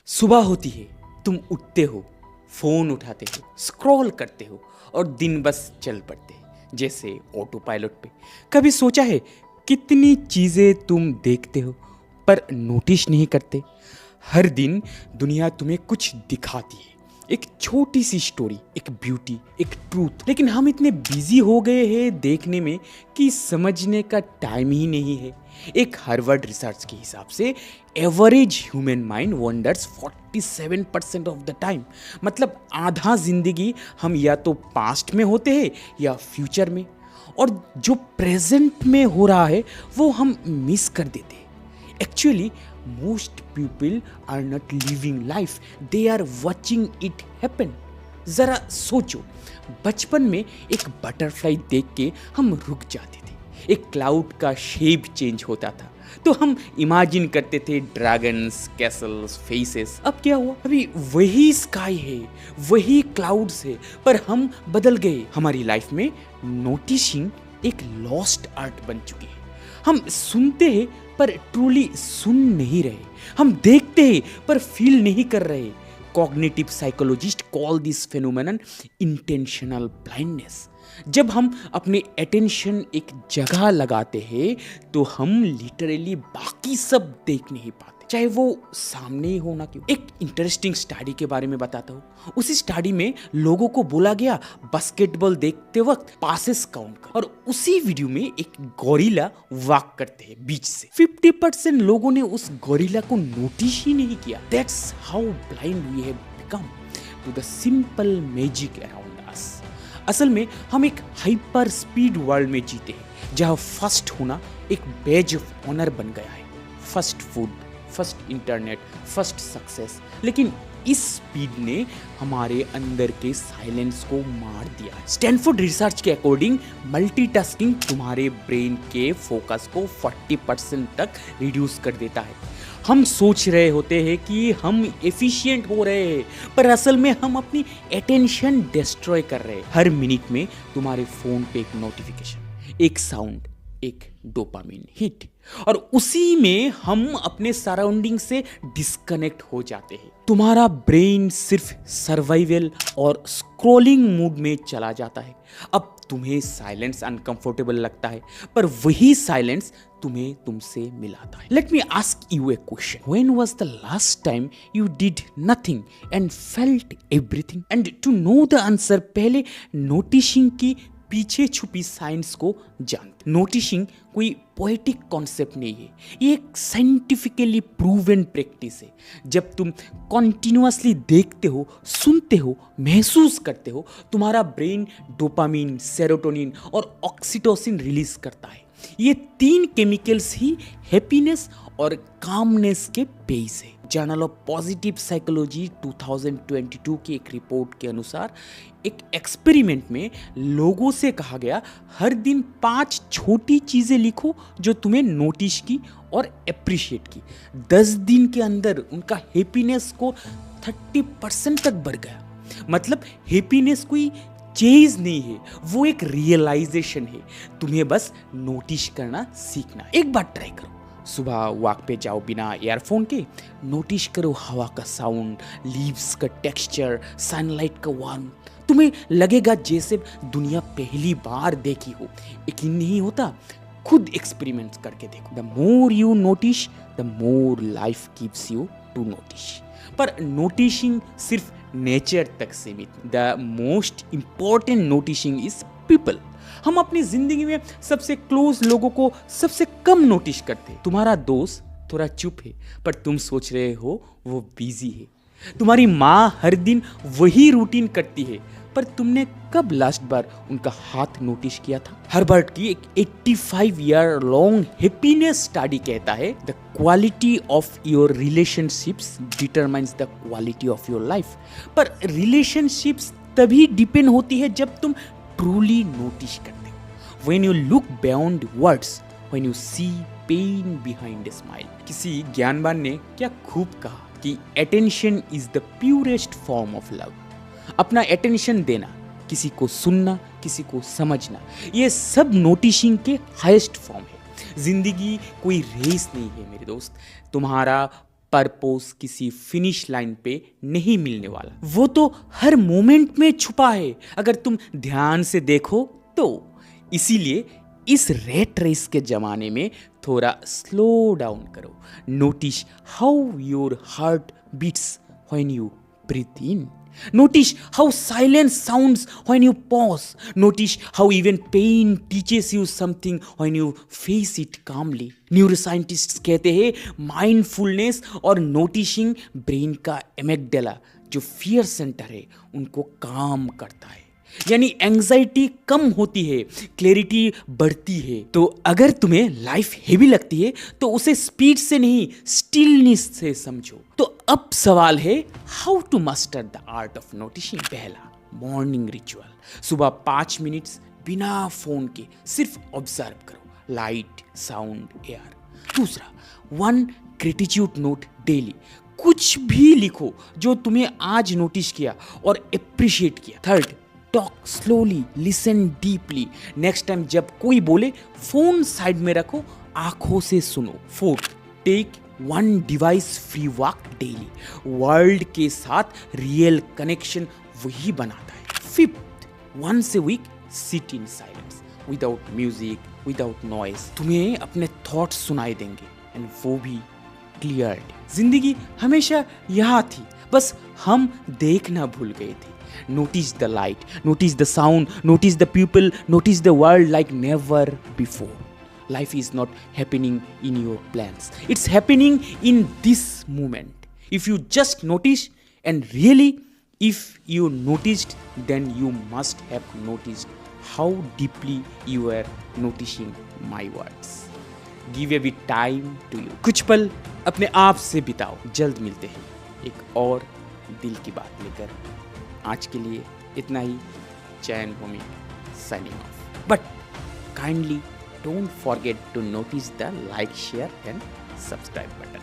सुबह होती है, तुम उठते हो, फोन उठाते हो, स्क्रॉल करते हो और दिन बस चल पड़ते हैं जैसे ऑटो पायलट पे। कभी सोचा है कितनी चीजें तुम देखते हो पर नोटिस नहीं करते? हर दिन दुनिया तुम्हें कुछ दिखाती है, एक छोटी सी स्टोरी, एक ब्यूटी, एक ट्रूथ, लेकिन हम इतने बिजी हो गए हैं देखने में कि समझने का टाइम ही नहीं है। एक हार्वर्ड रिसर्च के हिसाब से average human mind wonders 47% of the time, मतलब आधा जिंदगी हम या तो पास्ट में होते हैं या फ्यूचर में, और जो प्रेजेंट में हो रहा है वो हम मिस कर देते हैं। Actually most people are not living life, they are watching it happen. जरा सोचो, बचपन में एक बटरफ्लाई देख के हम रुक जाते थे, एक क्लाउड का शेप चेंज होता था तो हम इमेजिन करते थे ड्रैगन्स, कैसल्स, फेसेस। अब क्या हुआ? अभी वही स्काई है, वही क्लाउड्स है, पर हम बदल गए। हमारी लाइफ में नोटिसिंग एक लॉस्ट आर्ट बन चुकी है। हम सुनते हैं पर ट्रूली सुन नहीं रहे, हम देखते हैं पर फील नहीं कर रहे। Cognitive psychologist call this phenomenon intentional blindness. जब हम अपने अटेंशन एक जगह लगाते हैं तो हम लिटरली बाकी सब देख नहीं पाते, चाहे वो सामने ही हो ना क्यों। एक इंटरेस्टिंग स्टडी के बारे में बताता हूँ। उसी स्टडी में लोगों को बोला गया बास्केटबॉल देखते वक्त पासेस काउंट कर, और उसी वीडियो में एक गोरिल्ला वॉक करते हैं बीच से। 50% लोगों ने उस गोरिल्ला को नोटिस ही नहीं किया। That's how blind we have become to the simple magic around us. असल में हम एक हाइपर स्पीड वर्ल्ड में जीते हैं जहाँ फर्स्ट होना एक बैज ऑफ ऑनर बन गया है। First food, first internet, first success. लेकिन इस स्पीड ने हमारे अंदर के साइलेंस को मार दिया। स्टैनफोर्ड रिसर्च के अकॉर्डिंग मल्टीटास्किंग तुम्हारे ब्रेन के फोकस को 40% तक रिड्यूस कर देता है। हम सोच रहे होते हैं कि हम एफिशिएंट हो रहे हैं, पर असल में हम अपनी अटेंशन डिस्ट्रॉय कर रहे हैं। हर मिनट में तुम्हारे फोन पे एक नोटिफिकेशन, एक साउंड, एक डोपामिन हिट, और उसी में हम अपने सराउंडिंग से डिस्कनेक्ट हो जाते हैं। तुम्हारा ब्रेन सिर्फ सर्वाइवल और स्क्रॉलिंग मूड में चला जाता है। अब तुम्हें साइलेंस अनकंफर्टेबल लगता है, पर वही साइलेंस तुम्हें तुमसे मिलाता है। Let me ask you a question. When was the last time you did nothing and felt everything? And to know the answer, पहले नोटिसिंग की पीछे छुपी साइंस को जानते। नोटिसिंग कोई पोएटिक कॉन्सेप्ट नहीं है, ये एक साइंटिफिकली प्रूवन प्रैक्टिस है। जब तुम कॉन्टिन्यूअसली देखते हो, सुनते हो, महसूस करते हो, तुम्हारा ब्रेन डोपामिन, सेरोटोनिन और ऑक्सीटोसिन रिलीज करता है। ये 3 केमिकल्स ही हैप्पीनेस और कामनेस के बेस है। जर्नल ऑफ पॉजिटिव साइकोलॉजी 2022 की एक रिपोर्ट के अनुसार एक एक्सपेरिमेंट में लोगों से कहा गया हर दिन 5 छोटी चीजें लिखो जो तुम्हें नोटिस की और अप्रिशिएट की। 10 दिन के अंदर उनका हैप्पीनेस स्कोर 30% तक बढ़ गया। मतलब हैप्पीनेस कोई चीज नहीं है, वो एक रियलाइजेशन है। तुम्हें बस नोटिस करना सीखना है। एक बार ट्राई करो, सुबह वॉक पे जाओ बिना ईयरफोन के, नोटिस करो हवा का साउंड, लीव्स का टेक्सचर, सनलाइट का वार्म। तुम्हें लगेगा जैसे दुनिया पहली बार देखी हो। यकीन नहीं होता? खुद एक्सपेरिमेंट करके देखो। The more you notice the more life gives you to notice. पर नोटिसिंग सिर्फ नेचर तक सीमित। The most important noticing is people. हम अपनी जिंदगी में सबसे क्लोज लोगों को सबसे कम नोटिस करते हैं। तुम्हारा दोस्त थोड़ा चुप है पर तुम सोच रहे हो वो बिजी है। तुम्हारी माँ हर दिन वही रूटीन करती है, पर तुमने कब लास्ट बार उनका हाथ नोटिस किया था? हार्वर्ड की एक 85 ईयर लॉन्ग हैप्पीनेस स्टडी कहता है the quality of your relationships determines the quality of your life. पर रिलेशनशिप्स तभी डिपेंड होती है जब तुम ट्रूली नोटिस करते हो। When you look beyond words, when you see pain behind a smile। किसी ज्ञानवान ने क्या खूब कहा कि attention is the purest form of love। अपना attention देना, किसी को सुनना, किसी को समझना, ये सब नोटिसिंग के हाईएस्ट फॉर्म है। जिंदगी कोई रेस नहीं है मेरे दोस्त। तुम्हारा पर्पस किसी फिनिश लाइन पे नहीं मिलने वाला, वो तो हर मोमेंट में छुपा है अगर तुम ध्यान से देखो तो। इसीलिए इस रेट रेस के जमाने में थोड़ा स्लो डाउन करो। Notice how your heart beats when you breathe in. Notice how silence sounds when you pause. Notice how even pain teaches you something when you face it calmly. Neuroscientists कहते हैं mindfulness और नोटिशिंग brain का amygdala जो fear centre है उनको काम करता है, यानी एंजाइटी कम होती है, क्लैरिटी बढ़ती है। तो अगर तुम्हें लाइफ हेवी लगती है तो उसे स्पीड से नहीं स्टिलनेस से समझो। तो अब सवाल है how to master the art of noticing. पहला, मॉर्निंग रिचुअल। सुबह 5 मिनट्स बिना फोन के सिर्फ ऑब्जर्व करो, लाइट, साउंड, एयर। दूसरा, 1 ग्रेटिट्यूड नोट डेली। कुछ भी लिखो जो तुम्हें आज नोटिस किया और अप्रिशिएट किया। Third, talk slowly, listen deeply. Next time जब कोई बोले फोन साइड में रखो, आंखों से सुनो। Fourth, take 1 device free walk daily. World के साथ रियल कनेक्शन वही बनाता है। Fifth, once a week sit in silence, without music, without noise. तुम्हें अपने थॉट्स सुनाई देंगे एंड वो भी क्लियर। जिंदगी हमेशा यहाँ थी, बस हम देखना भूल गए थे। Notice the light, notice the sound, notice the people, notice the world like never before. Life is not happening in your plans. It's happening in this moment. If you just notice, and really, if you noticed, then you must have noticed how deeply you are noticing my words. Give a bit time to you. कुछ पल अपने आप से बिताओ। जल्द मिलते हैं एक और दिल की बात लेकर। आज के लिए इतना ही। Chain Bhumi signing off. But kindly don't forget to notice the like, share and subscribe button.